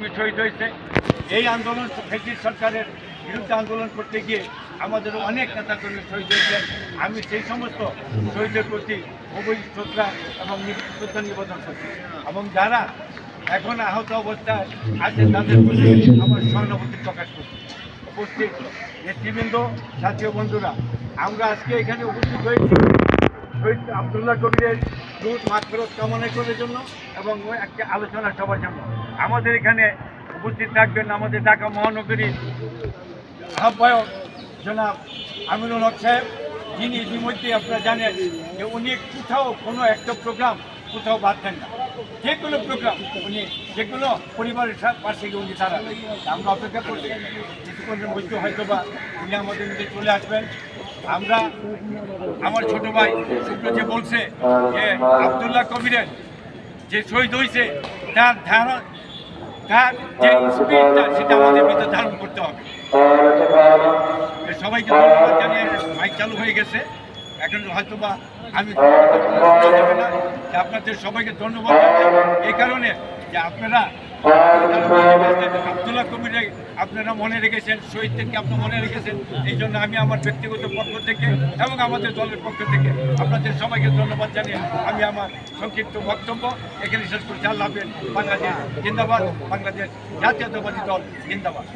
কর্মী শহীদ হয়েছে। এই আন্দোলন ব্রিটিশ সরকারের বিরুদ্ধে আন্দোলন করতে গিয়ে আমাদের অনেক নেতাকর্মী শহীদ হয়েছেন। আমি সেই সমস্ত শহীদের প্রতি গভীর শ্রদ্ধা এবং শ্রদ্ধা নিবেদন করছি এবং যারা এখন আহত অবস্থায় আছে তাদের প্রতি আমার সহানুভূতি প্রকাশ করছি। উপস্থিত নেতৃবৃন্দ, জাতীয় বন্ধুরা, আমরা আজকে এখানে উপস্থিত হয়েছি শহীদ আবদুল্লাহ কবিরের দ্রুত মাগফিরাত কামনা করার জন্য এবং একটা আলোচনা সভার জন্য। আমাদের এখানে উপস্থিত থাকবেন আমাদের ঢাকা মহানগরীর আহ্বায়ক জনাব আমিনুল হক সাহেব, যিনি ইতিমধ্যে আপনারা জানেন যে উনি কোথাও কোনো একটা প্রোগ্রাম কোথাও বাদ দেন না, যে কোনো প্রোগ্রাম উনি যেগুলো পরিবারের পাশে গিয়ে উনি তারা আমরা অপেক্ষা করছি কিছুক্ষণের মধ্যে হয়তো বা উনি আমাদের মধ্যে চলে আসবেন। আমরা আমার ছোট ভাই শুক্র যে বলছে যে আবদুল্লাহ কবিরের যে শহীদ হয়েছে তার যে স্পিরিটটা সেটা আমাদের ভিতরে ধারণ করতে হবে। সবাইকে ধন্যবাদ জানিয়ে মাইক চালু হয়ে গেছে, এখন হয়তো বা আমি যাবে না। আপনাদের সবাইকে ধন্যবাদ জানাই এই কারণে যে আপনারা আবদুল্লাহ কবির আপনারা মনে রেখেছেন, শহীদদেরকে আপনি মনে রেখেছেন। এই জন্য আমি আমার ব্যক্তিগত পক্ষ থেকে এবং আমাদের দলের পক্ষ থেকে আপনাদের সবাইকে ধন্যবাদ জানিয়ে আমি আমার সংক্ষিপ্ত বক্তব্য এখানে শেষ করছি। আল্লাহ হাফেজ। বাংলাদেশ জিন্দাবাদ, বাংলাদেশ জাতীয়তাবাদী দল জিন্দাবাদ।